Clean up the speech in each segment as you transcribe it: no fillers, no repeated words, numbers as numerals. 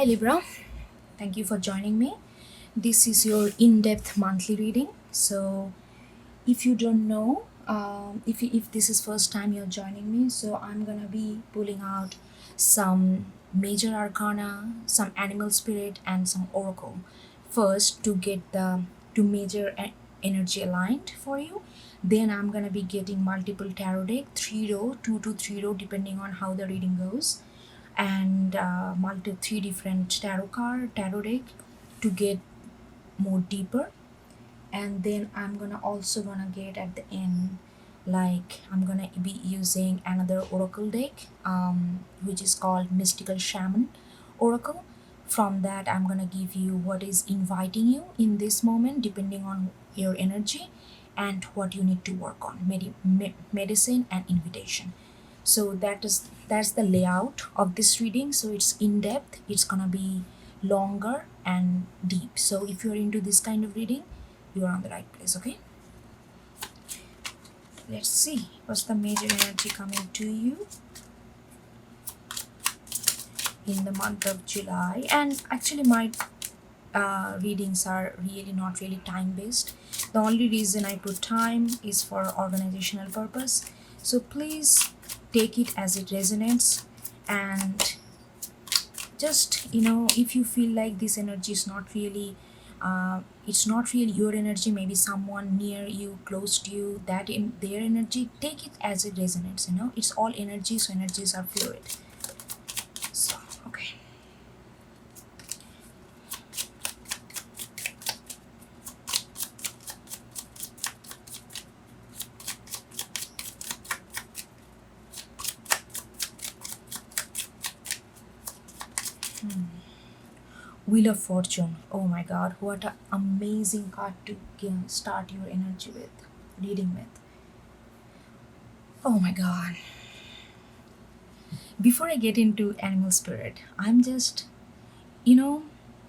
Hi Libra, thank you for joining me. This is your in-depth monthly reading. So, if you don't know, if this is first time you're joining me, so I'm gonna be pulling out some major arcana, some animal spirit, and some oracle. First, to get the major energy aligned for you. Then I'm gonna be getting multiple tarot deck, 3 row, 2 to 3 row, depending on how the reading goes, and multi three different tarot deck to get more deeper. And then I'm gonna also gonna get at the end, like I'm gonna be using another oracle deck, which is called mystical shaman oracle. From that, I'm gonna give you what is inviting you in this moment, depending on your energy and what you need to work on, medicine and invitation. So that's the layout of this reading. So it's in depth, it's gonna be longer and deep. So if you're into this kind of reading, you're on the right place. Okay, let's see what's the major energy coming to you in the month of July. And actually my readings are really not really time based. The only reason I put time is for organizational purpose, so please take it as it resonates. And just, if you feel like this energy is not really it's not really your energy, maybe someone near you, close to you, that in their energy, take it as it resonates. It's all energy, so energies are fluid. So okay. Wheel of Fortune. Oh my god, what an amazing card to start your energy with, reading with. Oh my god. Before I get into animal spirit, I'm just,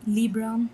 Libra,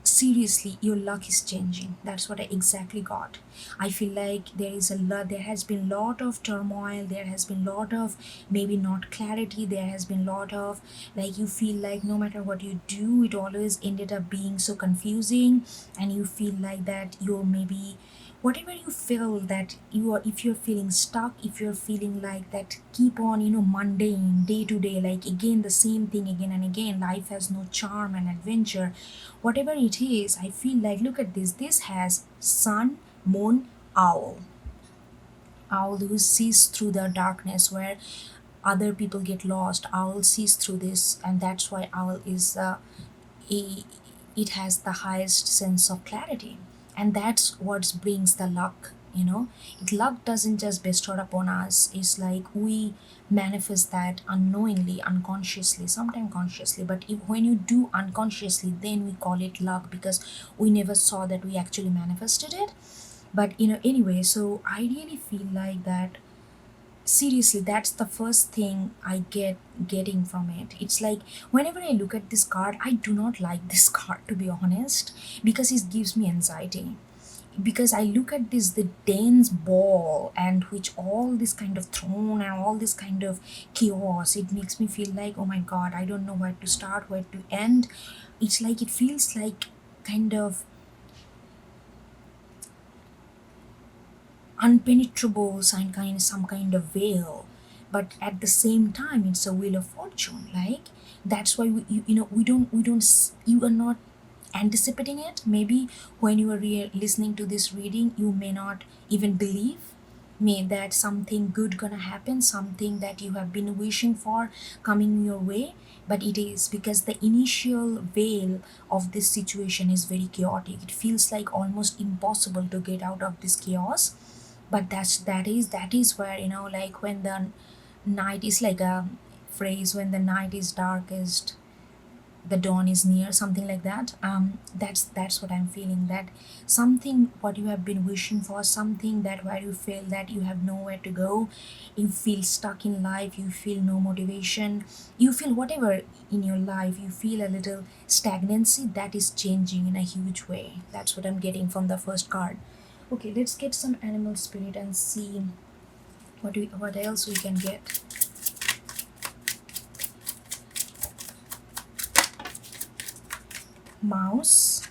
seriously, your luck is changing. That's what I exactly got. I feel like there has been lot of turmoil, there has been lot of maybe not clarity, there has been lot of, like, you feel like no matter what you do, it always ended up being so confusing. And you feel like that you're maybe, whatever you feel that you are, if you're feeling stuck, if you're feeling like that, keep on, mundane, day to day, like again the same thing again and again, life has no charm and adventure, whatever it is. I feel like, look at this has sun, moon, owl who sees through the darkness where other people get lost. Owl sees through this, and that's why owl is a, it has the highest sense of clarity. And that's what brings the luck. Luck doesn't just bestow upon us. It's like we manifest that unknowingly, unconsciously, sometimes consciously. But when you do unconsciously, then we call it luck, because we never saw that we actually manifested it. But anyway, so I really feel like that, seriously, that's the first thing I getting from it. It's like, whenever I look at this card, I do not like this card, to be honest, because it gives me anxiety. Because I look at this, the dense ball, and which all this kind of throne and all this kind of chaos, it makes me feel like, oh my god, I don't know where to start, where to end. It's like, it feels like kind of unpenetrable, some kind of veil. But at the same time, it's a wheel of fortune. Like, that's why you are not anticipating it. Maybe when you are listening to this reading, you may not even believe may that something good gonna happen, something that you have been wishing for coming your way. But it is because the initial veil of this situation is very chaotic. It feels like almost impossible to get out of this chaos. But that is where, like, when the night is, like a phrase, when the night is darkest, the dawn is near, something like that. That's what I'm feeling, that something what you have been wishing for, something that where you feel that you have nowhere to go, you feel stuck in life, you feel no motivation, you feel whatever in your life, you feel a little stagnancy, that is changing in a huge way. That's what I'm getting from the first card. Okay, let's get some animal spirit and see what else we can get. Mouse.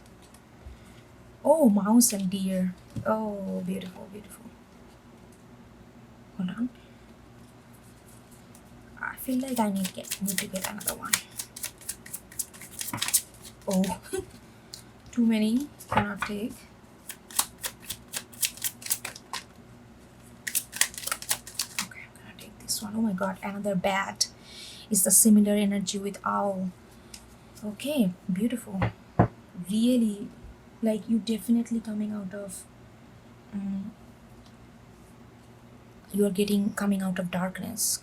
Oh, mouse and deer. Oh, beautiful, beautiful. Hold on. I feel like I need to get another one. Oh, too many. Cannot take. Okay, I'm gonna take this one. Oh my god, another bat. It's the similar energy with owl. Okay, beautiful. Really, like you definitely coming out of um, you are getting coming out of darkness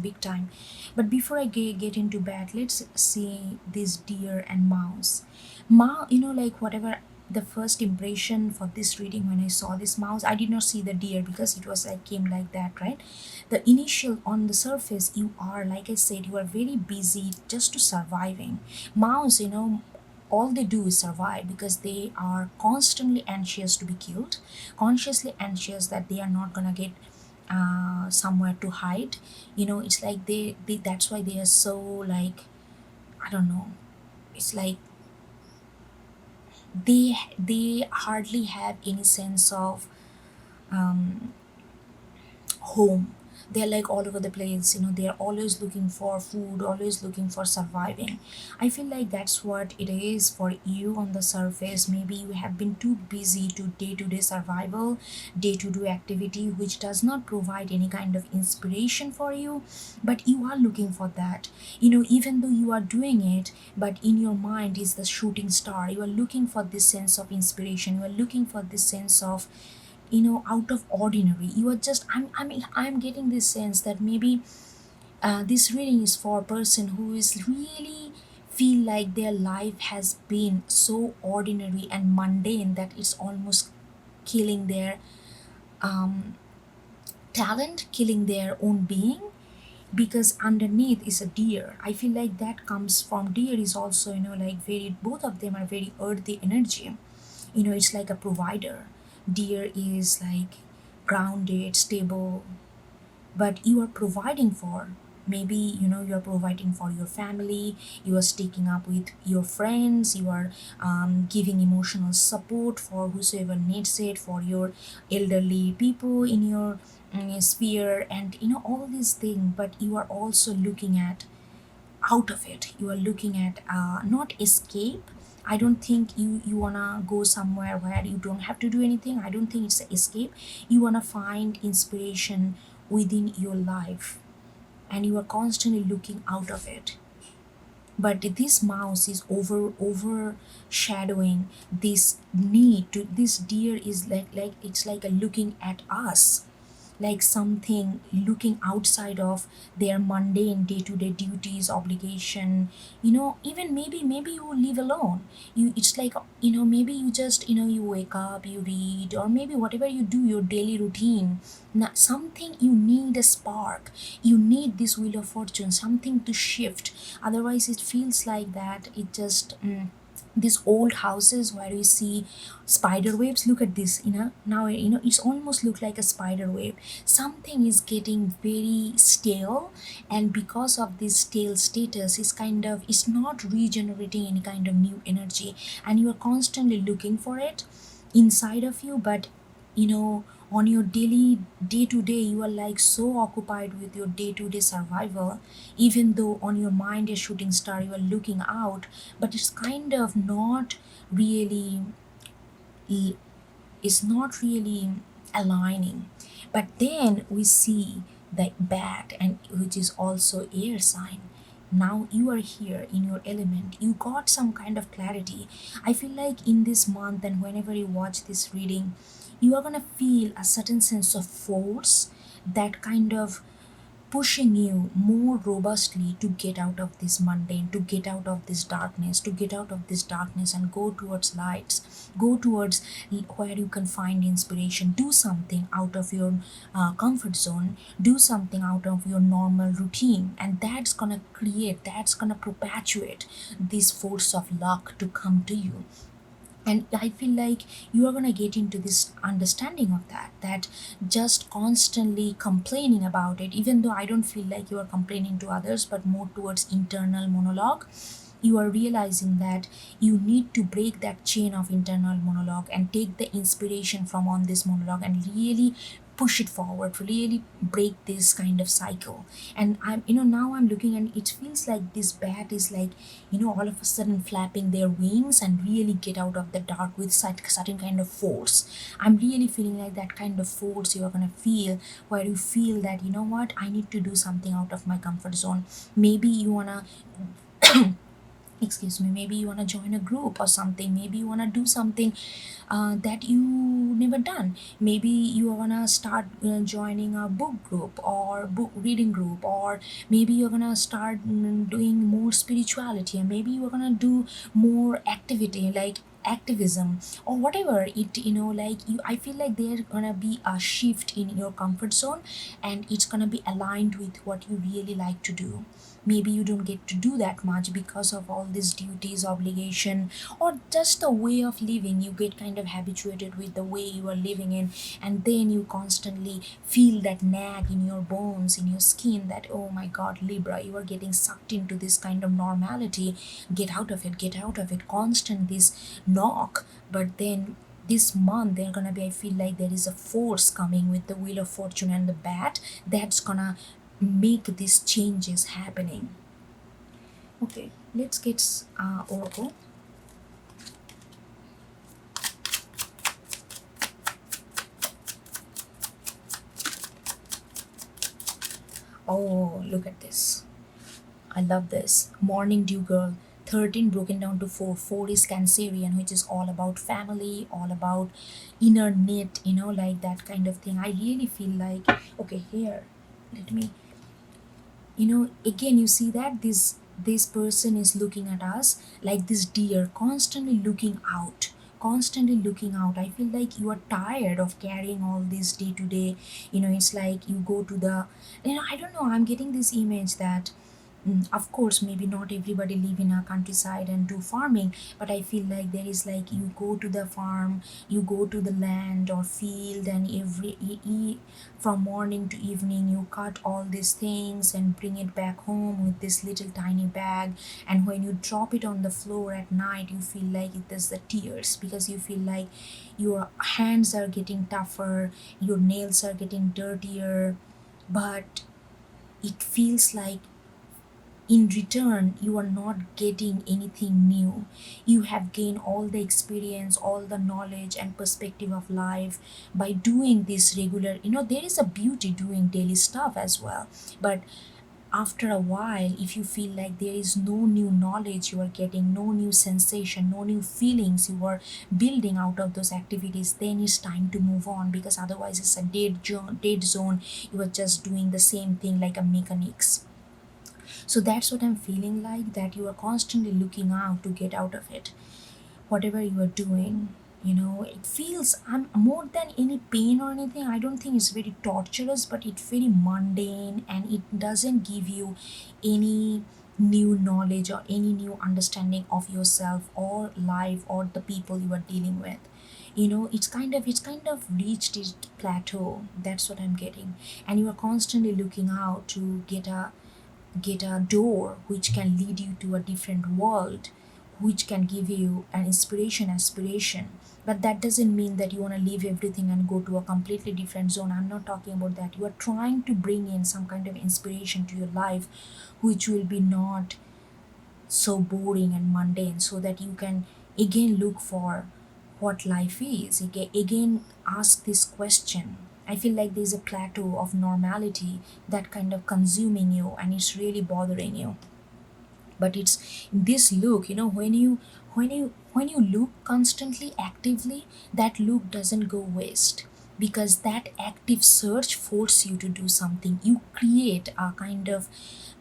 big time. But before I get into bed, let's see this deer and mouse. Like whatever the first impression for this reading, when I saw this mouse, I did not see the deer because it was like came like that, right? The initial on the surface, you are, like I said, you are very busy just to surviving. Mouse, all they do is survive because they are constantly anxious to be killed, consciously anxious that they are not gonna get somewhere to hide. It's like they that's why they are so, like, I don't know. It's like they hardly have any sense of um, home. They're like all over the place, they're always looking for food, always looking for surviving. I feel like that's what it is for you on the surface. Maybe you have been too busy to day-to-day survival, day-to-day activity, which does not provide any kind of inspiration for you, but you are looking for that. Even though you are doing it, but in your mind is the shooting star. You are looking for this sense of inspiration, you are looking for this sense of, out of ordinary. You are just, I'm getting this sense that maybe this reading is for a person who is really feel like their life has been so ordinary and mundane that it's almost killing their um, talent, killing their own being, because underneath is a deer. I feel like that comes from deer is also, like very, both of them are very earthy energy. It's like a provider. Deer is like grounded, stable, but you are providing for, maybe, you are providing for your family, you are sticking up with your friends, you are giving emotional support for whosoever needs it, for your elderly people in your sphere, and all these things. But you are also looking at out of it. You are looking at not escape. I don't think you wanna go somewhere where you don't have to do anything. I don't think it's an escape. You wanna find inspiration within your life, and you are constantly looking out of it. But this mouse is overshadowing this need to, this deer is like it's like a looking at us, like something looking outside of their mundane day-to-day duties, obligation. Even maybe you live alone. It's like, maybe you just, you wake up, you read, or maybe whatever you do, your daily routine. Now, something, you need a spark, you need this wheel of fortune, something to shift. Otherwise it feels like that it just these old houses where you see spider webs. Look at this, now, it's almost look like a spider web. Something is getting very stale, and because of this stale status, it's not regenerating any kind of new energy, and you are constantly looking for it inside of you. But on your daily day to day, you are like so occupied with your day to day survival, even though on your mind is shooting star, you are looking out, but it's kind of not really, is not really aligning. But then we see the bat, and which is also air sign. Now you are here in your element, you got some kind of clarity. I feel like in this month, and whenever you watch this reading, you are gonna feel a certain sense of force, that kind of pushing you more robustly to get out of this mundane, to get out of this darkness, to get out of this darkness and go towards lights, go towards where you can find inspiration. Do something out of your comfort zone, do something out of your normal routine, and that's gonna perpetuate this force of luck to come to you. And I feel like you are going to get into this understanding of that just constantly complaining about it, even though I don't feel like you are complaining to others, but more towards internal monologue. you are realizing that you need to break that chain of internal monologue and take the inspiration from on this monologue and really push it forward, really break this kind of cycle. And now I'm looking, and it feels like this bat is like, all of a sudden flapping their wings and really get out of the dark with certain kind of force. I'm really feeling like that kind of force you are gonna feel, where you feel that, you know what, I need to do something out of my comfort zone. Maybe you wanna excuse me, maybe you want to join a group or something, maybe you want to do something that you never done. Maybe you want to start joining a book group or book reading group, or maybe you're going to start doing more spirituality, and maybe you're going to do more activity like activism or whatever it, like you, I feel like there's gonna be a shift in your comfort zone, and it's gonna be aligned with what you really like to do. Maybe you don't get to do that much because of all these duties, obligation, or just the way of living. You get kind of habituated with the way you are living in, and then you constantly feel that nag in your bones, in your skin, that oh my god, Libra, you are getting sucked into this kind of normality. Get out of it, get out of it, constant this knock. But then this month they're gonna be, I feel like there is a force coming with the wheel of fortune and the bat that's gonna make these changes happening. Okay, let's get oracle. Oh, look at this. I love this. Morning dew girl. 13 broken down to 4. 4 is Cancerian, which is all about family, all about inner knit, like that kind of thing. I really feel like, okay, here, let me, again, you see that this person is looking at us like this deer, constantly looking out. I feel like you are tired of carrying all this day to day. It's like you go to the, I don't know, I'm getting this image that, of course, maybe not everybody live in a countryside and do farming, but I feel like there is like, you go to the farm, you go to the land or field, and from morning to evening you cut all these things and bring it back home with this little tiny bag. And when you drop it on the floor at night, you feel like it is the tears, because you feel like your hands are getting tougher, your nails are getting dirtier, but it feels like in return you are not getting anything new. You have gained all the experience, all the knowledge and perspective of life by doing this regular. There is a beauty doing daily stuff as well, but after a while, if you feel like there is no new knowledge you are getting, no new sensation, no new feelings you are building out of those activities, then it's time to move on, because otherwise it's a dead zone. You are just doing the same thing like a mechanics. So that's what I'm feeling like, that you are constantly looking out to get out of it. Whatever you are doing, it feels, more than any pain or anything, I don't think it's very torturous, but it's very mundane, and it doesn't give you any new knowledge or any new understanding of yourself or life or the people you are dealing with. It's kind of reached its plateau. That's what I'm getting. And you are constantly looking out to get a door which can lead you to a different world, which can give you an inspiration, aspiration. But that doesn't mean that you want to leave everything and go to a completely different zone. I'm not talking about that. You are trying to bring in some kind of inspiration to your life, which will be not so boring and mundane, so that you can again look for what life is. Again, ask this question. I feel like there's a plateau of normality that kind of consuming you, and it's really bothering you. But it's this look, when you look constantly actively, that look doesn't go waste, because that active search forces you to do something. You create a kind of,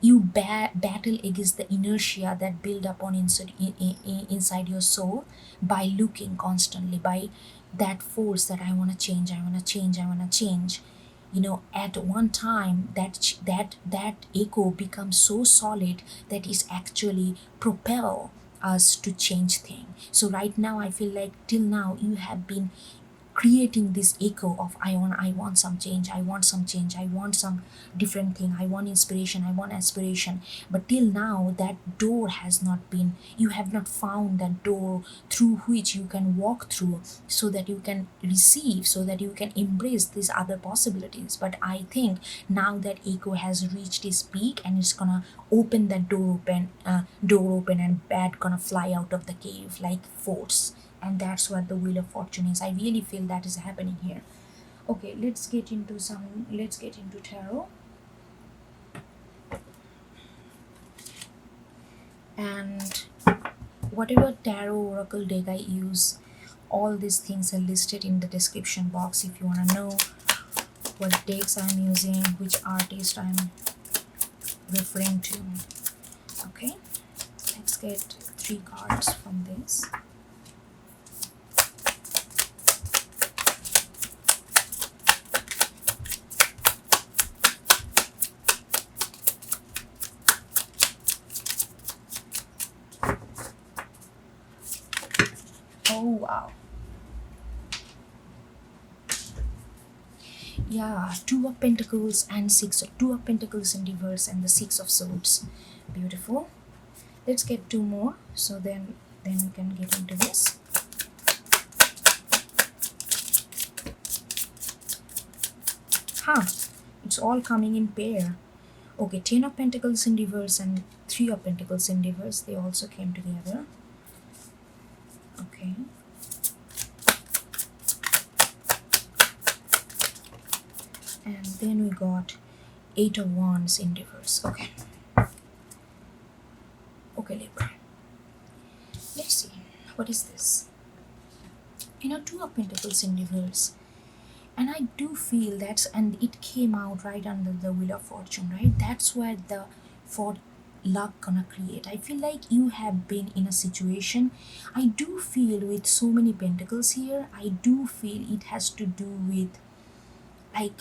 battle against the inertia that build up on inside your soul, by looking constantly, by that force that I want to change, I want to change, I want to change. At one time, that echo becomes so solid that it actually propel us to change things. So right now I feel like, till now, you have been creating this echo of I want some change, I want some change, I want some different thing, I want inspiration, I want aspiration. But till now that door has not been, you have not found that door through which you can walk through, so that you can receive, so that you can embrace these other possibilities. But I think now that echo has reached its peak, and it's gonna open that door open, and bat gonna fly out of the cave like force. And that's what the wheel of fortune is. I really feel that is happening here. Okay, let's get into tarot. And whatever tarot oracle deck I use, all these things are listed in the description box if you want to know what decks I'm using, which artist I'm referring to. Okay, let's get 3 cards from this. Oh wow. Yeah, 2 of Pentacles and 2 of Pentacles in reverse, and the 6 of Swords. Beautiful. Let's get 2 more, so then we can get into this. It's all coming in pair. Okay, 10 of Pentacles in reverse and 3 of Pentacles in reverse. They also came together. Okay. And then we got 8 of Wands in reverse. Okay. Okay, Libra. Let's see. What is this? 2 of Pentacles in reverse. And I do feel and it came out right under the Wheel of Fortune, right? That's where the luck gonna create. I feel like you have been in a situation. I do feel with so many pentacles here, I do feel it has to do with like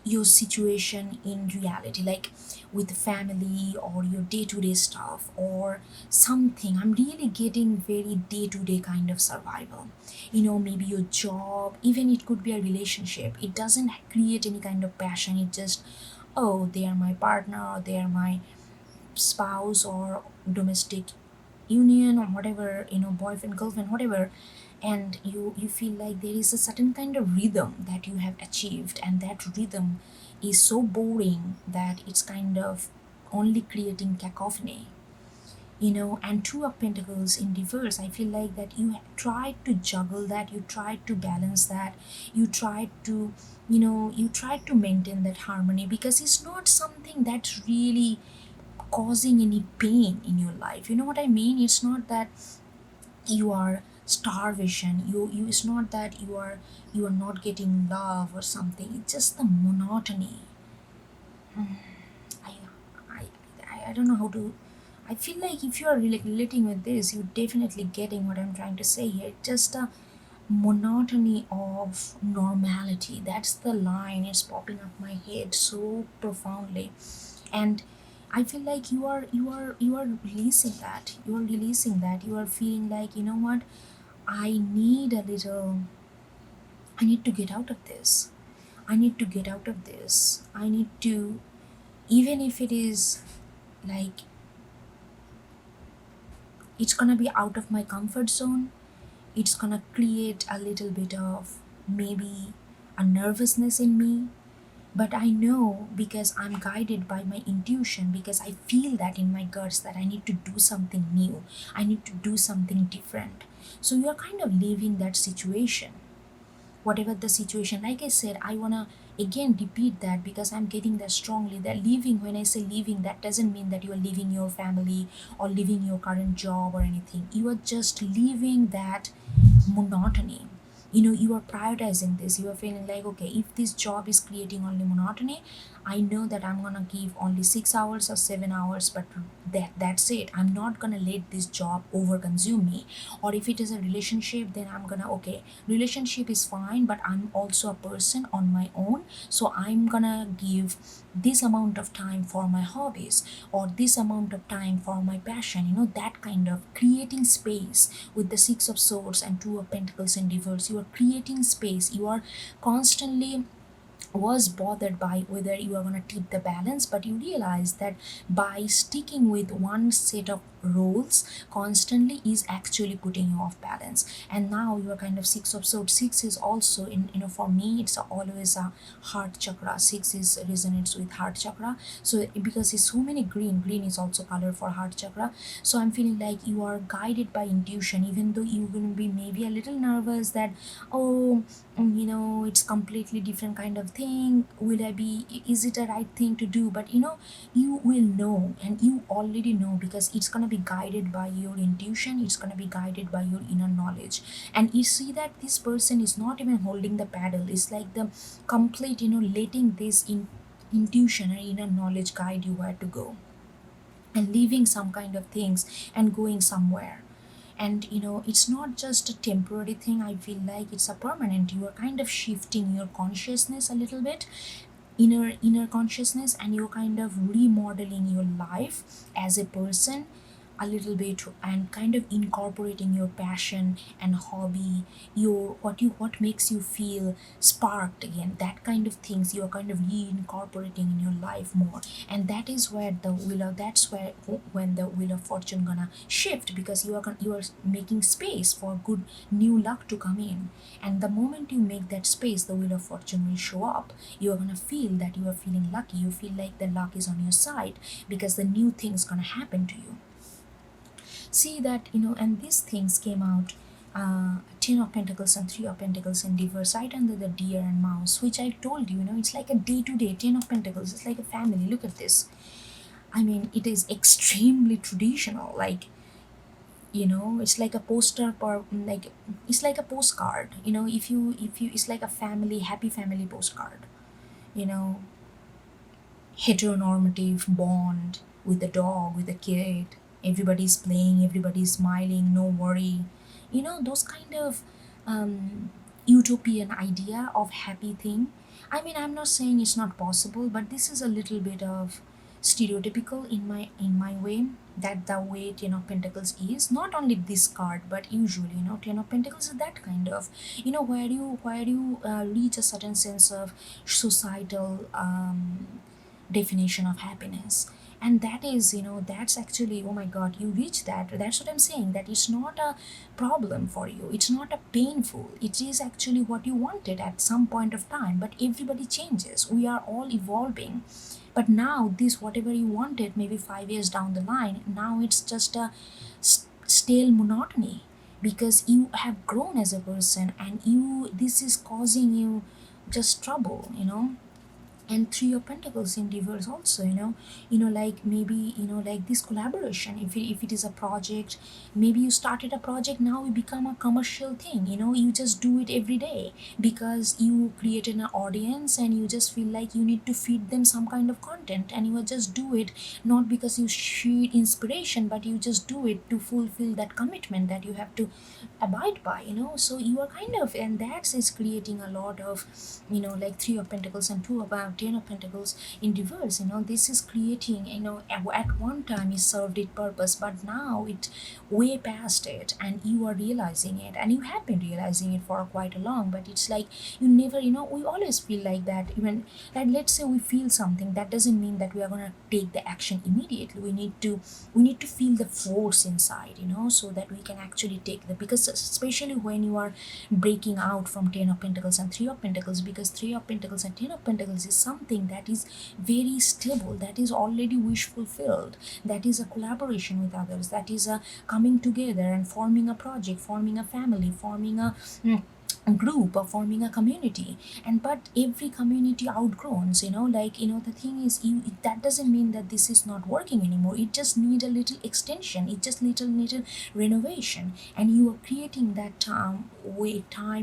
your situation in reality, like with family or your day-to-day stuff or something. I'm really getting very day-to-day kind of survival. Maybe your job, even it could be a relationship. It doesn't create any kind of passion. It just, oh, they are my partner, or they are my spouse, or domestic union, or whatever, boyfriend, girlfriend, whatever. And you feel like there is a certain kind of rhythm that you have achieved, and that rhythm is so boring that it's kind of only creating cacophony. And 2 of Pentacles in reverse, I feel like that you tried to juggle that, you tried to balance that, you tried to maintain that harmony, because it's not something that's really causing any pain in your life. You know what I mean? It's not that you are starvation, you it's not that you are not getting love or something. It's just the monotony. I I don't know how to. I feel like if you are relating with this, you're definitely getting what I'm trying to say here. Just a monotony of normality. That's the line. It's popping up my head so profoundly. And I feel like you are releasing that. You are releasing that. You are feeling like, you know what? I need to get out of this. I need to get out of this. I need to, even if it is like, it's gonna be out of my comfort zone, it's gonna create a little bit of maybe a nervousness in me. But I know, because I'm guided by my intuition, because I feel that in my guts, that I need to do something new, I need to do something different. So you're kind of leaving that situation, whatever the situation. Like I said, I want to again repeat that, because I'm getting that strongly, that leaving, when I say leaving, that doesn't mean that you are leaving your family or leaving your current job or anything. You are just leaving that monotony. You are prioritizing this. You are feeling like, okay, if this job is creating only monotony, I know that I'm gonna give only 6 hours or 7 hours, but that's it. I'm not gonna let this job over consume me. Or if it is a relationship, then I'm gonna, okay, relationship is fine, but I'm also a person on my own, so I'm gonna give this amount of time for my hobbies, or this amount of time for my passion. That kind of creating space. With the 6 of Swords and 2 of Pentacles in reverse, you you are creating space, you are constantly was bothered by whether you are going to tip the balance, but you realize that by sticking with one set of rules constantly is actually putting you off balance. And now you are kind of six of swords. Six is also in, for me it's always a heart chakra. Six is resonates with heart chakra. So because it's so many green is also color for heart chakra. So I'm feeling like you are guided by intuition, even though you're going to be maybe a little nervous that, oh, it's completely different kind of thing, will I be, is it a right thing to do? But you will know, and you already know, because it's going to be guided by your intuition, it's going to be guided by your inner knowledge. And you see that this person is not even holding the paddle, it's like the complete, letting this intuition and inner knowledge guide you where to go, and leaving some kind of things and going somewhere. And it's not just a temporary thing, I feel like it's a permanent. You are kind of shifting your consciousness a little bit, inner consciousness, and you're kind of remodeling your life as a person a little bit, and kind of incorporating your passion and hobby, your what makes you feel sparked again, that kind of things you are kind of reincorporating in your life more. And that is where the wheel of that's where when the wheel of fortune gonna shift, because you are making space for good new luck to come in. And the moment you make that space, the wheel of fortune will show up. You are gonna feel that you are feeling lucky, you feel like the luck is on your side, because the new thing's gonna happen to you. See that, and these things came out, Ten of Pentacles and Three of Pentacles in reverse, right under the deer and mouse, which I told you, it's like a day-to-day. Ten of Pentacles, it's like a family. Look at this. I mean, it is extremely traditional, like, it's like a poster, or like, it's like a postcard, if you it's like a family, happy family postcard, you know heteronormative bond with the dog, with the kid. Everybody's playing, everybody's smiling, no worry. Those kind of utopian idea of happy thing. I mean, I'm not saying it's not possible, but this is a little bit of stereotypical in my way, that the way Ten of Pentacles is. Not only this card, but usually, Ten of Pentacles is that kind of, where you reach a certain sense of societal definition of happiness. And that is, that's actually, oh my god, you reach that. That's what I'm saying, that it's not a problem for you, it's not a painful, it is actually what you wanted at some point of time. But everybody changes, we are all evolving. But now this, whatever you wanted maybe 5 years down the line, now it's just a stale monotony, because you have grown as a person, and this is causing you just trouble. And Three of Pentacles in reverse also, like maybe, like this collaboration, if it is a project, maybe you started a project, now it become a commercial thing. You just do it every day because you created an audience, and you just feel like you need to feed them some kind of content, and you will just do it not because you share inspiration, but you just do it to fulfill that commitment that you have to abide by. So you are kind of, and that is creating a lot of, like Three of Pentacles and Ten of Pentacles in reverse. This is creating, at one time it served its purpose, but now it way past it, and you are realizing it, and you have been realizing it for quite a long. But it's like you never, we always feel like that. Even like, let's say we feel something, that doesn't mean that we are going to take the action immediately. We need to feel the force inside, so that we can actually take the, because especially when you are breaking out from Ten of Pentacles and Three of Pentacles, because Three of Pentacles and Ten of Pentacles is something that is very stable, that is already wish fulfilled, that is a collaboration with others, that is a coming together and forming a project, forming a family, forming a group, or forming a community. And but every community outgrows, the thing is, that doesn't mean that this is not working anymore. It just need a little extension, it just little renovation, and you are creating that time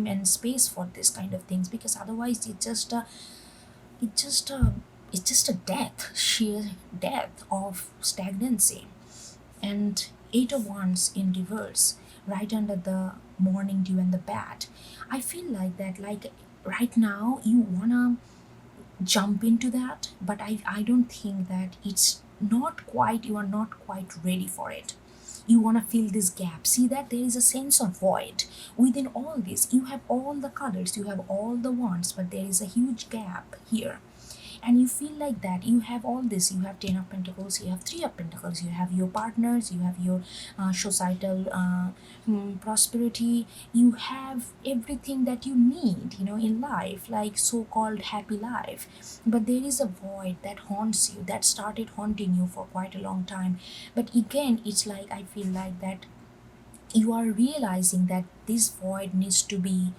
and space for this kind of things, because otherwise it's just a death, sheer death of stagnancy. And Eight of Wands in reverse, right under the morning dew and the bat. I feel like that, like right now you wanna jump into that, but I don't think that it's not quite, you are not quite ready for it. You want to fill this gap. See that there is a sense of void within all this. You have all the colors, you have all the wands, but there is a huge gap here. And you feel like that you have all this. You have 10 of pentacles, you have 3 of pentacles, you have your partners, you have your societal prosperity, you have everything that you need, in life, like so-called happy life. But there is a void that haunts you, that started haunting you for quite a long time. But again, it's like, I feel like that you are realizing that this void needs to be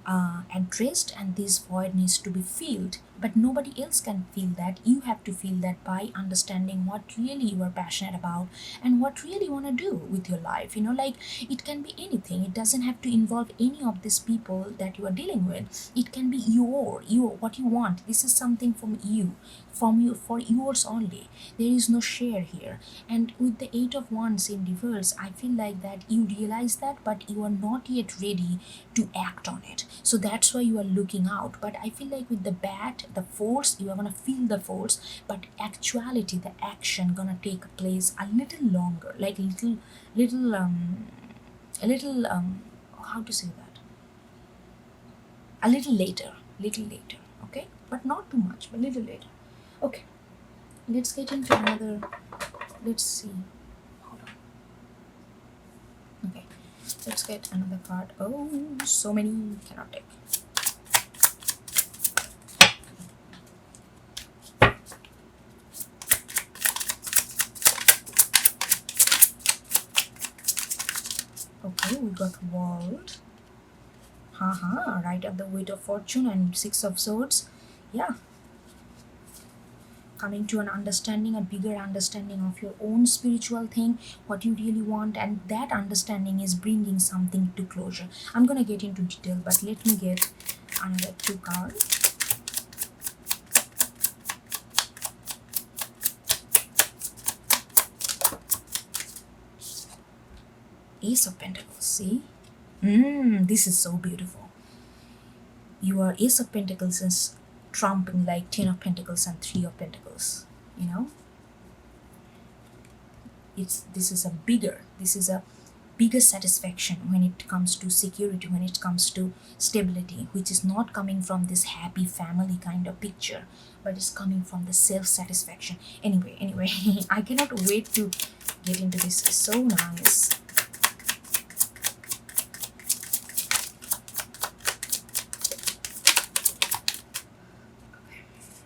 addressed, and this void needs to be filled. But nobody else can feel that. You have to feel that by understanding what really you are passionate about and what really you want to do with your life. Like, it can be anything. It doesn't have to involve any of these people that you are dealing with. It can be your what you want. This is something from you, for yours only. There is no share here. And with the 8 of wands in reverse, I feel like that you realize that, but you are not yet ready to act on it. So that's why you are looking out. But I feel like with the bat, the force, you are gonna feel the force, but actuality, the action, gonna take place a little longer, like a little how to say that, a little later. Okay, but not too much, but little later. Okay, let's get into another. Let's see. Hold on. Okay, let's get another card. Oh, so many, cannot take. Okay, we got World. Haha, right at the Weight of Fortune and 6 of Swords. Yeah. Coming to an understanding, a bigger understanding of your own spiritual thing, what you really want, and that understanding is bringing something to closure. I'm gonna get into detail, but let me get another 2 cards. Ace of Pentacles, see? This is so beautiful. Your Ace of Pentacles is trumping like 10 of Pentacles and 3 of Pentacles, this is a bigger satisfaction when it comes to security, when it comes to stability, which is not coming from this happy family kind of picture, but it's coming from the self-satisfaction. Anyway, I cannot wait to get into this. It's so nice.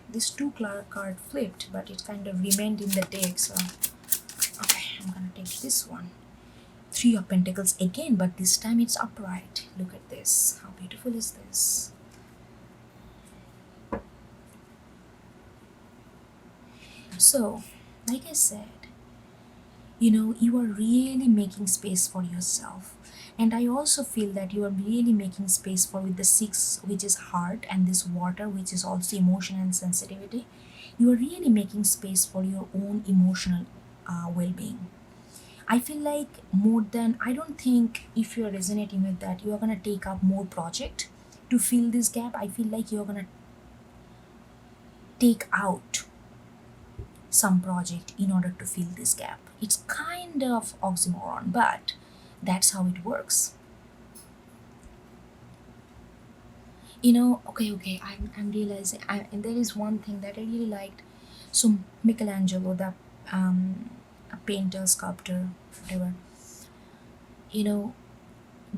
This 2 card flipped, but it kind of remained in the deck. So okay, I'm gonna take this one. 3 of Pentacles again, but this time it's upright. Look at this. How beautiful is this? So, like I said, you are really making space for yourself. And I also feel that you are really making space for, with the 6, which is heart, and this water, which is also emotion and sensitivity. You are really making space for your own emotional well-being. I feel like I don't think, if you're resonating with that, you are going to take up more project to fill this gap. I feel like you're going to take out some project in order to fill this gap. It's kind of oxymoron, but that's how it works. Okay, I'm realizing, and there is one thing that I really liked. So Michelangelo, the a painter, sculptor, whatever, do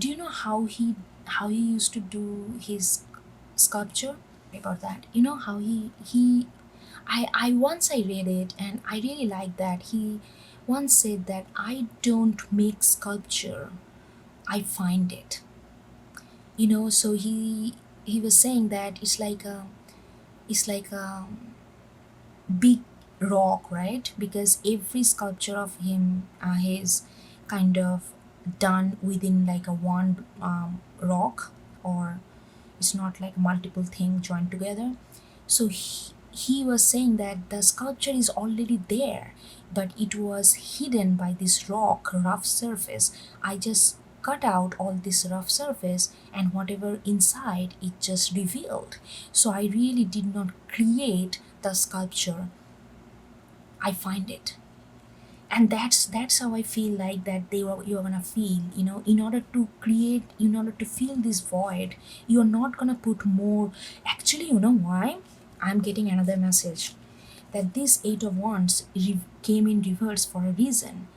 you know how he used to do his sculpture? About that, how he I once I read it, and I really like that he once said that I don't make sculpture, I find it. So he was saying that it's like a big rock, right? Because every sculpture of him is kind of done within like a one rock, or it's not like multiple things joined together. So he was saying that the sculpture is already there, but it was hidden by this rough surface. I just cut out all this rough surface, and whatever inside it just revealed. So I really did not create the sculpture, I find it. And that's how I feel like that you're gonna feel, in order to create, in order to fill this void, you're not gonna put more. Actually, you know why? I'm getting another message that this Eight of Wands came in reverse for a reason.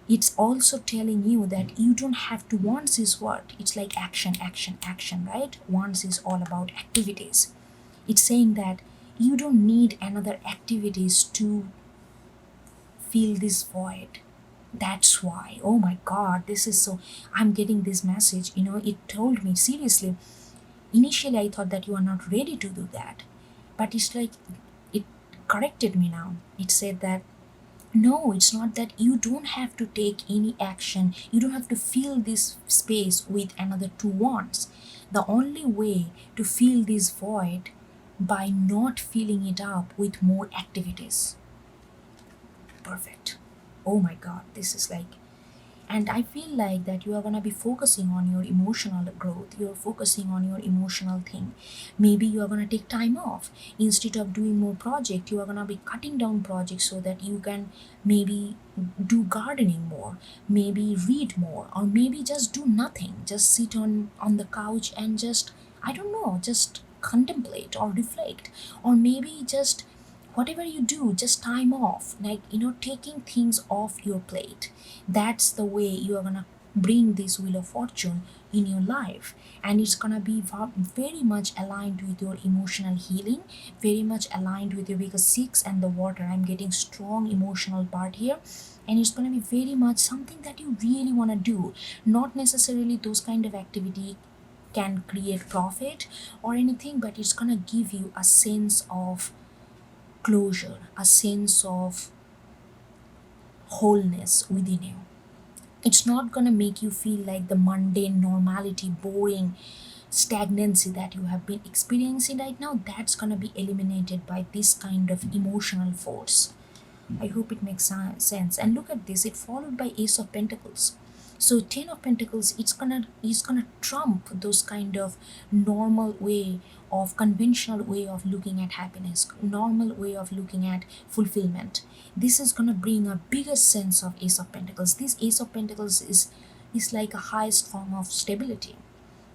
It's also telling you that you don't have to. Wands is what? It's like action, action, action, right? Wands is all about activities. It's saying that you don't need another activities to fill this void. That's why, oh my god, this is so. I'm getting this message, it told me seriously. Initially, I thought that you are not ready to do that, but it's like it corrected me now. It said that no, it's not that you don't have to take any action, you don't have to fill this space with another two wands. The only way to fill this void by not filling it up with more activities. Perfect. Oh my god, this is like, and I feel like that you are going to be focusing on your emotional growth, you're focusing on your emotional thing. Maybe you are going to take time off. Instead of doing more project, you are going to be cutting down projects so that you can maybe do gardening more, maybe read more, or maybe just do nothing, just sit on the couch and just, I don't know, just contemplate or reflect, or maybe just whatever you do, just time off, like, taking things off your plate. That's the way you are gonna bring this wheel of fortune in your life, and it's gonna be very much aligned with your emotional healing, very much aligned with your, because six and the water, I'm getting strong emotional part here. And it's going to be very much something that you really want to do, not necessarily those kind of activity can create profit or anything, but it's going to give you a sense of closure, a sense of wholeness within you. It's not going to make you feel like the mundane normality, boring stagnancy that you have been experiencing right now. That's going to be eliminated by this kind of emotional force. I hope it makes sense. And look at this, it followed by Ace of Pentacles. So Ten of Pentacles, it's gonna trump those kind of normal way of conventional way of looking at happiness, normal way of looking at fulfillment. This is gonna bring a bigger sense of Ace of Pentacles. This Ace of Pentacles is like a highest form of stability,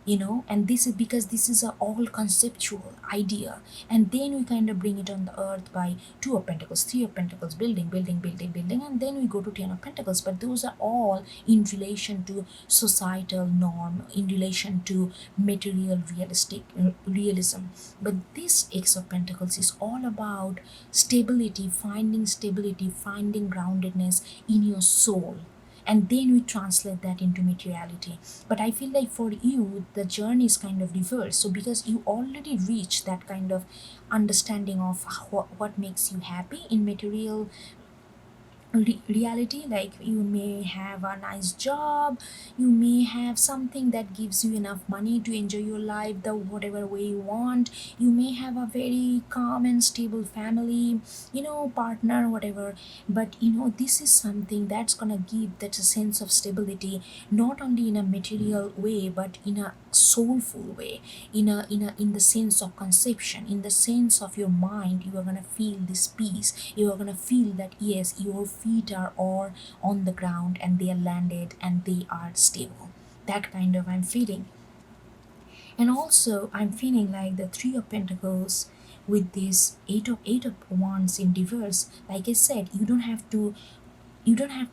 and this is because this is a all conceptual idea. And then we kind of bring it on the earth by Two of Pentacles, Three of Pentacles, building, building, building, building, and then we go to Ten of Pentacles. But those are all in relation to societal norm, in relation to material realistic realism. But this Ace of Pentacles is all about stability, finding groundedness in your soul, and then we translate that into materiality. But I feel like for you the journey is kind of reversed. So because you already reached that kind of understanding of what makes you happy in material reality, like you may have a nice job, you may have something that gives you enough money to enjoy your life the whatever way you want, you may have a very calm and stable family, partner, whatever. But this is something that's gonna give that a sense of stability, not only in a material way but in a soulful way, in the sense of conception, in the sense of your mind. You are gonna feel this peace, you are gonna feel that yes, your feet are all on the ground and they are landed and they are stable. That kind of I'm feeling. And also I'm feeling like the Three of Pentacles with this eight of wands in reverse. Like I said, you don't have to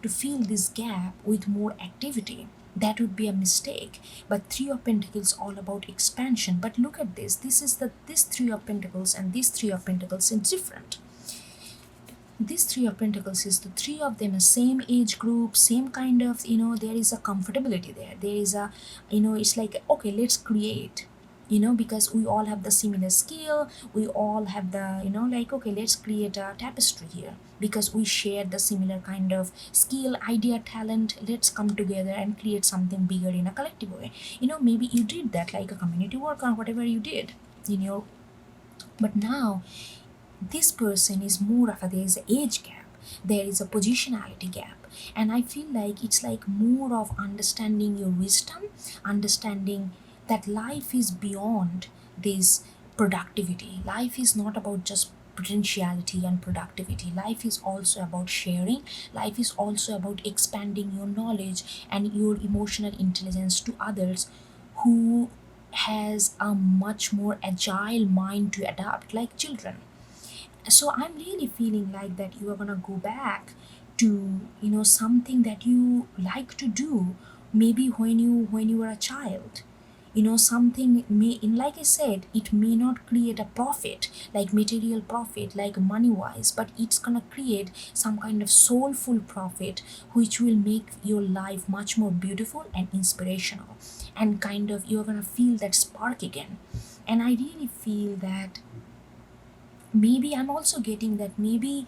fill this gap with more activity. That would be a mistake. But Three of Pentacles all about expansion. But look at this, this Three of Pentacles and this Three of Pentacles is different. This Three of Pentacles is the three of them, a same age group, same kind of, there is a comfortability there. There is a, it's like, okay, let's create, because we all have the similar skill, we all have the, like, okay, let's create a tapestry here because we share the similar kind of skill, idea, talent. Let's come together and create something bigger in a collective way. Maybe you did that like a community work or whatever you did in your, but now this person is more of a, there is an age gap, there is a positionality gap. And I feel like it's like more of understanding your wisdom, understanding that life is beyond this productivity. Life is not about just potentiality and productivity. Life is also about sharing. Life is also about expanding your knowledge and your emotional intelligence to others who has a much more agile mind to adapt, like children. So I'm really feeling like that you are gonna go back to, something that you like to do, maybe when you were a child. Something may, in like I said, it may not create a profit, like material profit, like money wise, but it's gonna create some kind of soulful profit, which will make your life much more beautiful and inspirational, and kind of you're gonna feel that spark again. And I really feel that maybe I'm also getting that maybe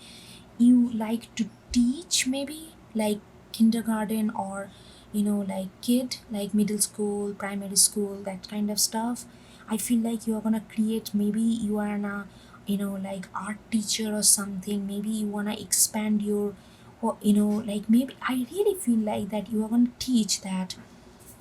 you like to teach, maybe like kindergarten, or like kid, like middle school, primary school, that kind of stuff. I feel like you're gonna create, maybe you are a like art teacher or something. Maybe you wanna expand your, or like maybe I really feel like that you are gonna teach that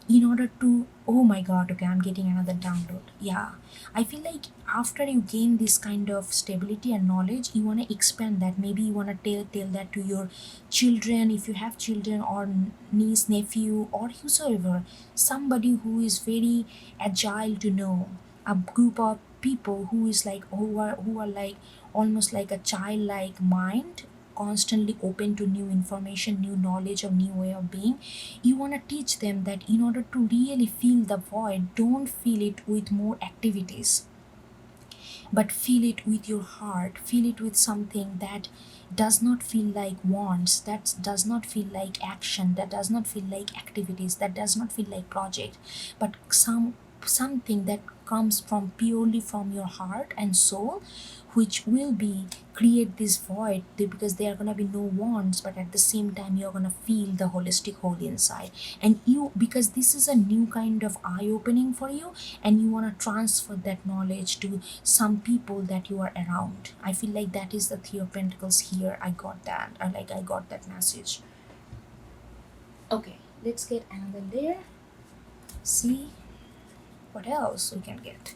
in order to, oh my god, okay, I'm getting another download. Yeah, I feel like after you gain this kind of stability and knowledge, you want to expand that. Maybe you want to tell that to your children, if you have children, or niece, nephew, or whosoever, somebody who is very agile, to know a group of people who is like, who are like almost like a childlike mind, constantly open to new information, new knowledge, or new way of being. You want to teach them that in order to really feel the void, don't fill it with more activities, but fill it with your heart. Fill it with something that does not feel like wants, that does not feel like action, that does not feel like activities, that does not feel like project, but something that comes from purely from your heart and soul, which will be create this void, because there are gonna be no wants, but at the same time you're gonna feel the holistic whole inside. And you, because this is a new kind of eye opening for you, and you want to transfer that knowledge to some people that you are around. I feel like that is the Three of Pentacles here. I got that, I got that message. Okay, let's get another layer, see what else we can get.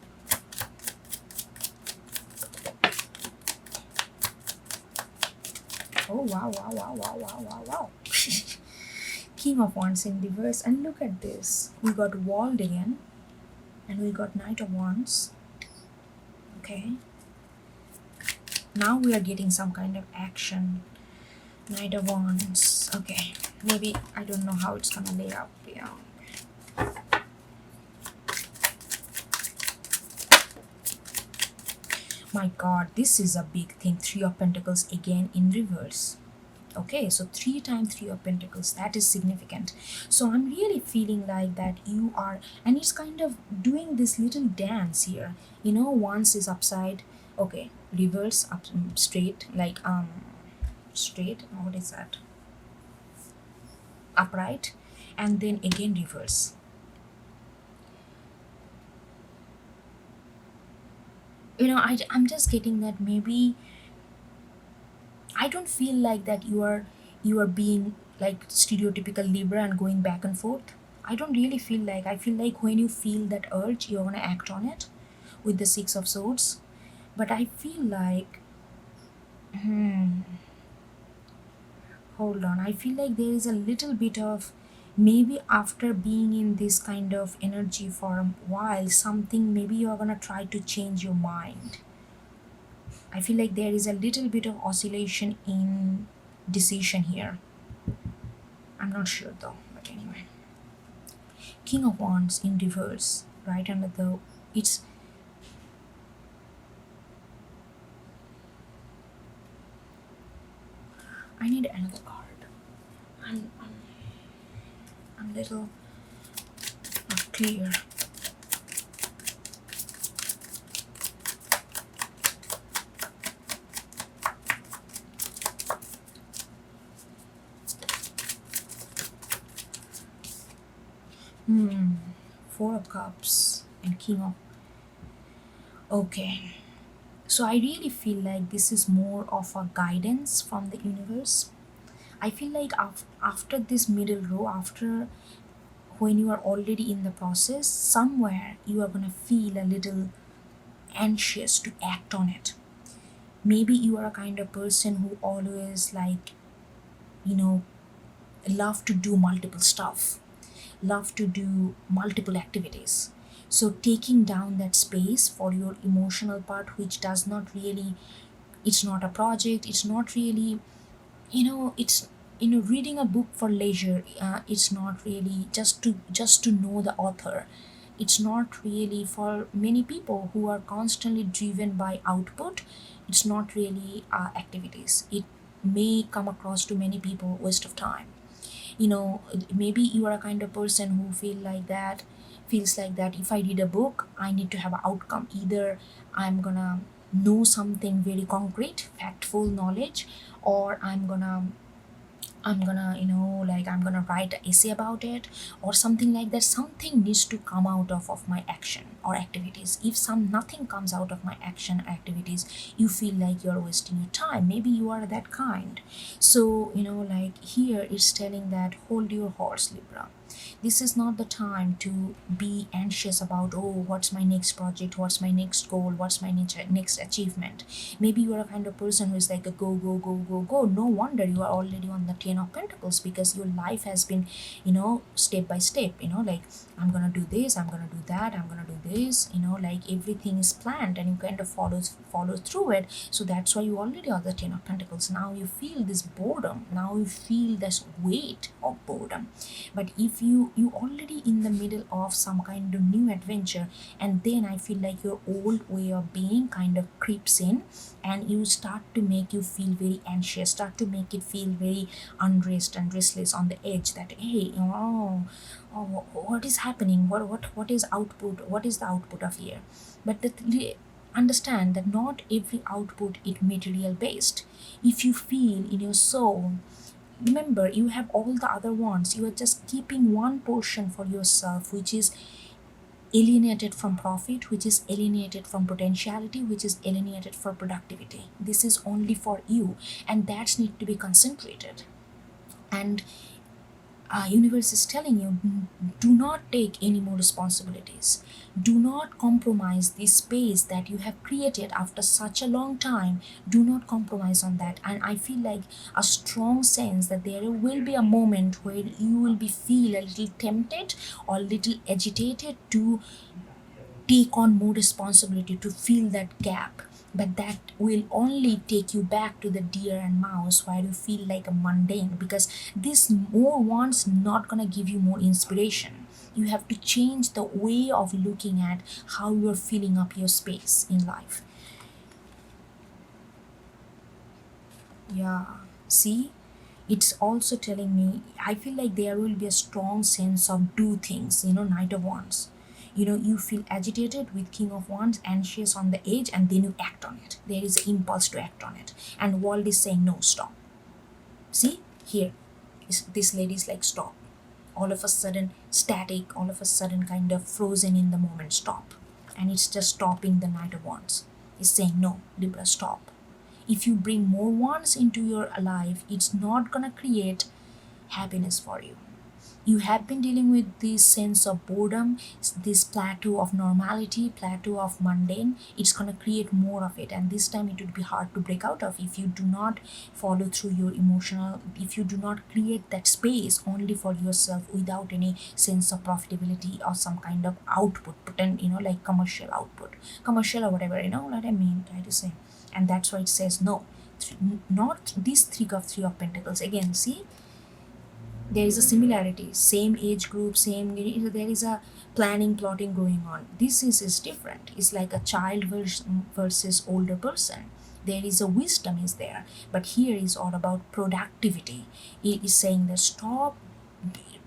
Oh wow, wow, wow, wow, wow, wow, wow. King of Wands in reverse, and look at this. We got Walled again, and we got Knight of Wands. Okay. Now we are getting some kind of action. Knight of Wands. Okay. Maybe, I don't know how it's gonna lay out. Yeah. My god, this is a big thing. Three of Pentacles again in reverse. Okay, so 3 times Three of Pentacles, that is significant. So I'm really feeling like that you are, and it's kind of doing this little dance here. Once is upside, okay, reverse, up, straight, like straight, what is that, upright, and then again reverse. I'm just getting that maybe I don't feel like that you are being like stereotypical Libra and going back and forth. I don't really feel like. I feel like when you feel that urge, you're gonna act on it with the Six of Swords. But I feel like, hold on. I feel like there is a little bit of, maybe after being in this kind of energy for a while, something, maybe you're gonna try to change your mind. I feel like there is a little bit of oscillation in decision here. I'm not sure though, but anyway. King of Wands in reverse, right under the, it's, I need another card. I'm little not clear. Four of Cups and King of, okay. So I really feel like this is more of a guidance from the universe. I feel like after this middle row, after when you are already in the process, somewhere you are gonna feel a little anxious to act on it. Maybe you are a kind of person who always like, you know, love to do multiple stuff, love to do multiple activities. So taking down that space for your emotional part, which does not really, it's not a project, it's not really, it's, reading a book for leisure, it's not really just to know the author. It's not really for many people who are constantly driven by output. It's not really activities. It may come across to many people waste of time. Maybe you are a kind of person who feels like that if I read a book, I need to have an outcome. Either I'm gonna know something very concrete, factful knowledge, or I'm gonna, like I'm gonna write an essay about it or something like that. Something needs to come out of my action or activities. If nothing comes out of my action or activities, you feel like you're wasting your time. Maybe you are that kind. So, like here it's telling that hold your horse, Libra. This is not the time to be anxious about, oh, what's my next project, what's my next goal, what's my next achievement. Maybe you are a kind of person who is like a go, go, go, go, go. No wonder you are already on the 10 of Pentacles, because your life has been, step by step, like I'm gonna do this, I'm gonna do that, I'm gonna do this, like everything is planned and you kind of follow through it. So that's why you already are the 10 of Pentacles. Now you feel this boredom, now you feel this weight of boredom. But if you already in the middle of some kind of new adventure, and then I feel like your old way of being kind of creeps in, and you start to make you feel very anxious, start to make it feel very unrest and restless on the edge, that hey, what is happening, what is output, what is the output of here. But understand that not every output is material based. If you feel in your soul, remember you have all the other ones, you are just keeping one portion for yourself, which is alienated from profit, which is alienated from potentiality, which is alienated for productivity. This is only for you, and that's need to be concentrated. And universe is telling you, do not take any more responsibilities, do not compromise the space that you have created after such a long time. Do not compromise on that. And I feel like a strong sense that there will be a moment where you will be feel a little tempted or a little agitated to take on more responsibility, to fill that gap. But that will only take you back to the deer and mouse where you feel like a mundane, because this more wants not gonna give you more inspiration. You have to change the way of looking at how you're filling up your space in life. Yeah, see, it's also telling me, I feel like there will be a strong sense of do things, Knight of Wands. You feel agitated with King of Wands, anxious on the edge, and then you act on it. There is an impulse to act on it, and world is saying no, stop. See here, this lady is like stop. All of a sudden static, all of a sudden kind of frozen in the moment, stop. And it's just stopping. The Knight of Wands is saying no, Libra, stop. If you bring more wands into your life, it's not gonna create happiness for you. You have been dealing with this sense of boredom, this plateau of normality, plateau of mundane. It's going to create more of it, and this time it would be hard to break out of if you do not follow through your emotional, if you do not create that space only for yourself without any sense of profitability or some kind of output, pretend, like commercial output, commercial or whatever, what I mean, try to say. And that's why it says no. Not this three of Pentacles. Again, see, there is a similarity, same age group, same, there is a planning, plotting going on. This is different. It's like a child versus older person. There is a wisdom is there, but here is all about productivity. It is saying that stop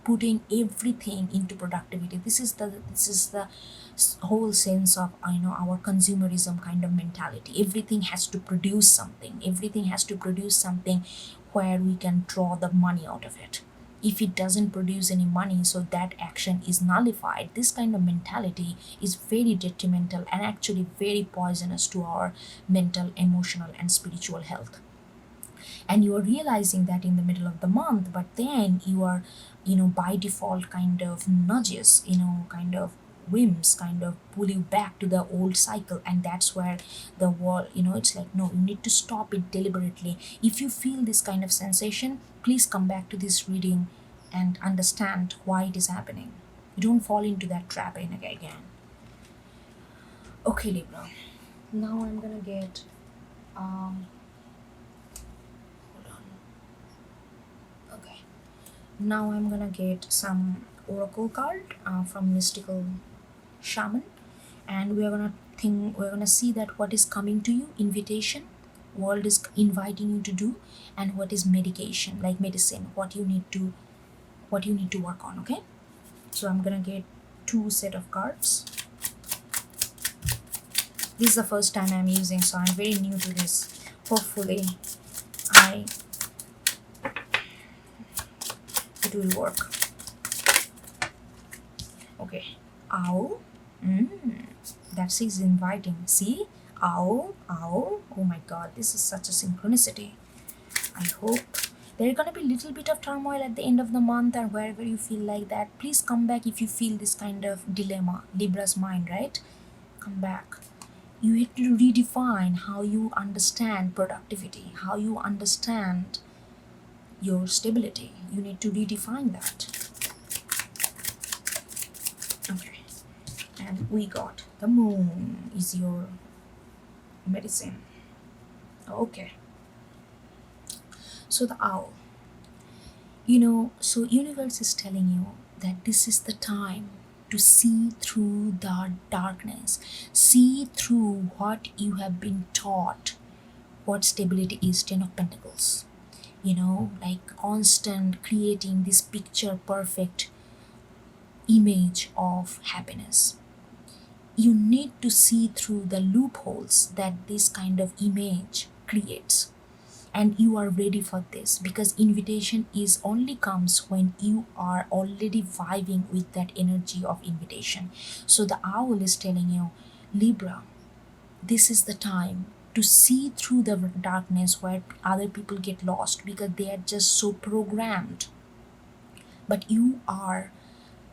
putting everything into productivity. This is the whole sense of our consumerism kind of mentality. Everything has to produce something, everything has to produce something where we can draw the money out of it. If it doesn't produce any money, so that action is nullified. This kind of mentality is very detrimental and actually very poisonous to our mental, emotional, and spiritual health. And you are realizing that in the middle of the month, but then you are by default kind of nudges, kind of whims kind of pull you back to the old cycle, and that's where the wall, it's like, no, you need to stop it deliberately. If you feel this kind of sensation, please come back to this reading and understand why it is happening. You don't fall into that trap again. Okay, Libra, now I'm gonna get hold on. Okay, now I'm gonna get some oracle card from mystical shaman, and we're gonna see that what is coming to you, invitation, world is inviting you to do, and what is medication, like medicine, what you need to work on. Okay, so I'm gonna get two set of cards. This is the first time I'm using, so I'm very new to this. Hopefully it will work. Okay, owl. That is inviting. See, owl. Oh my god, this is such a synchronicity. I hope there's gonna be a little bit of turmoil at the end of the month, and wherever you feel like that, please come back if you feel this kind of dilemma. Libra's mind, right? Come back. You have to redefine how you understand productivity, how you understand your stability. You need to redefine that. Okay, and we got the moon is your medicine. Okay, so the owl, so universe is telling you that this is the time to see through the darkness, see through what you have been taught, what stability is. 10 of Pentacles, like constant creating this picture perfect image of happiness. You need to see through the loopholes that this kind of image creates, and you are ready for this, because invitation is only comes when you are already vibing with that energy of invitation. So the owl is telling you, Libra, this is the time to see through the darkness where other people get lost because they are just so programmed, but you are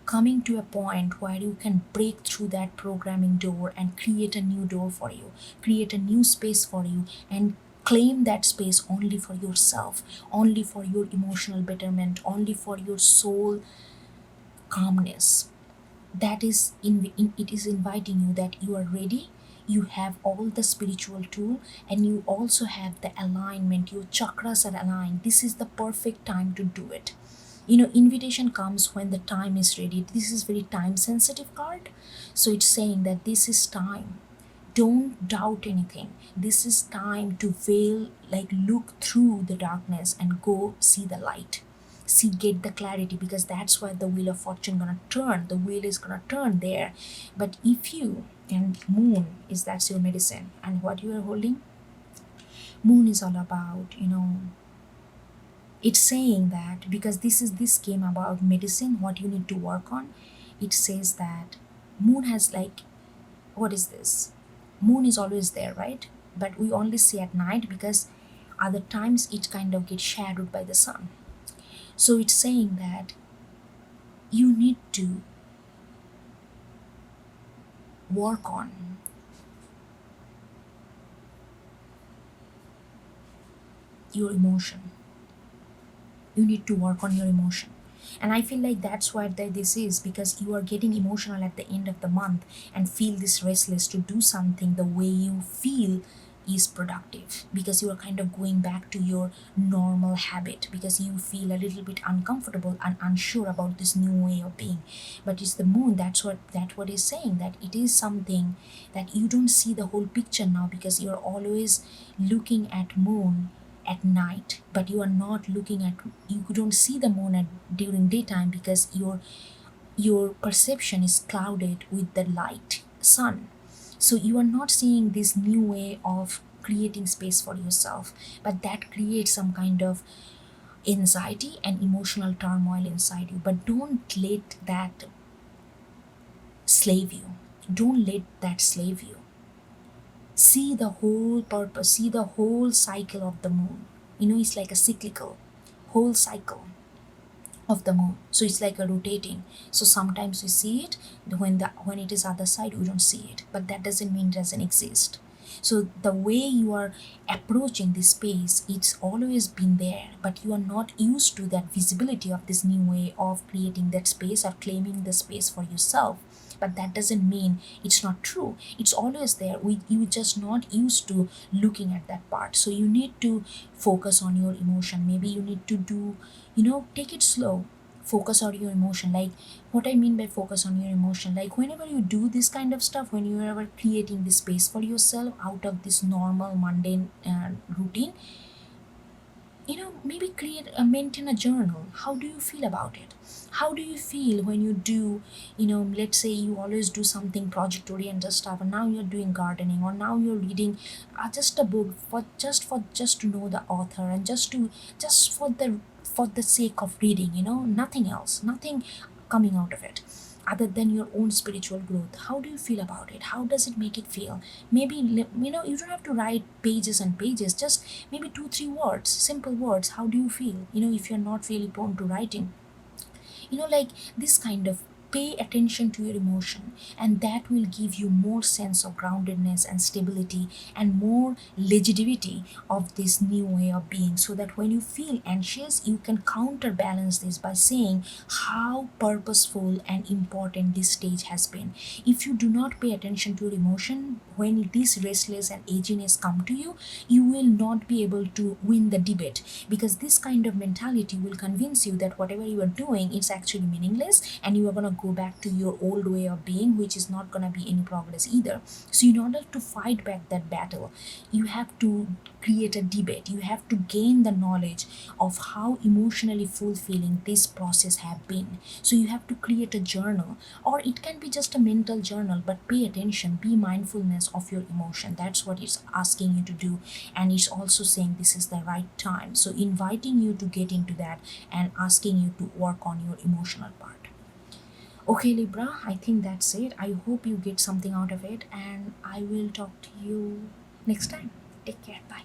coming to a point where you can break through that programming door and create a new door for you, create a new space for you, and claim that space only for yourself, only for your emotional betterment, only for your soul calmness. That is it is inviting you that you are ready. You have all the spiritual tool, and you also have the alignment. Your chakras are aligned. This is the perfect time to do it. Invitation comes when the time is ready. This is very time sensitive card, so it's saying that this is time. Don't doubt anything. This is time to look through the darkness and go see the light, see, get the clarity, because that's why the wheel of fortune gonna turn. The wheel is gonna turn there. But if you, and moon is, that's your medicine, and what you are holding, moon is all about, it's saying that because this came about medicine, what you need to work on. It says that moon has, like, what is this, moon is always there, right? But we only see at night because other times it kind of gets shadowed by the sun. So it's saying that you need to work on your emotion. You need to work on your emotion. And I feel like that's what this is, because you are getting emotional at the end of the month and feel this restless to do something the way you feel is productive, because you are kind of going back to your normal habit, because you feel a little bit uncomfortable and unsure about this new way of being. But it's the moon, that's what is saying, that it is something that you don't see the whole picture now, because you're always looking at moon at night, but you are not looking at, you don't see the moon during daytime, because your perception is clouded with the light sun. So you are not seeing this new way of creating space for yourself, but that creates some kind of anxiety and emotional turmoil inside you. But don't let that slave you. Don't let that slave you. See the whole purpose, see the whole cycle of the moon. It's like a cyclical whole cycle. of the moon. So it's like a rotating. So sometimes we see it, when it is other side we don't see it, but that doesn't mean it doesn't exist. So the way you are approaching this space, it's always been there, but you are not used to that visibility of this new way of creating that space or claiming the space for yourself. But that doesn't mean it's not true. It's always there. You just not used to looking at that part. So you need to focus on your emotion. Maybe you need to do, take it slow. Focus on your emotion. Like, what I mean by focus on your emotion, like whenever you do this kind of stuff, when you are ever creating this space for yourself out of this normal mundane routine, maybe create a maintain a journal. How do you feel about it? How do you feel when you do, let's say you always do something project oriented stuff, and now you're doing gardening, or now you're reading just a book for just to know the author, and just for the sake of reading, nothing else, nothing coming out of it other than your own spiritual growth. How do you feel about it? How does it make it feel? Maybe, you don't have to write pages and pages, just maybe 2 3 words, simple words. How do you feel, if you're not really prone to writing, like this kind of pay attention to your emotion, and that will give you more sense of groundedness and stability and more legitimacy of this new way of being, so that when you feel anxious you can counterbalance this by saying how purposeful and important this stage has been. If you do not pay attention to your emotion, when this restless and edginess come to you, you will not be able to win the debate, because this kind of mentality will convince you that whatever you are doing is actually meaningless, and you are going to go back to your old way of being, which is not going to be any progress either. So in order to fight back that battle, you have to create a debate. You have to gain the knowledge of how emotionally fulfilling this process have been. So you have to create a journal, or it can be just a mental journal, but pay attention, be mindfulness of your emotion. That's what it's asking you to do, and it's also saying this is the right time, so inviting you to get into that and asking you to work on your emotional part. Okay, Libra, I think that's it. I hope you get something out of it, and I will talk to you next time. Take care. Bye.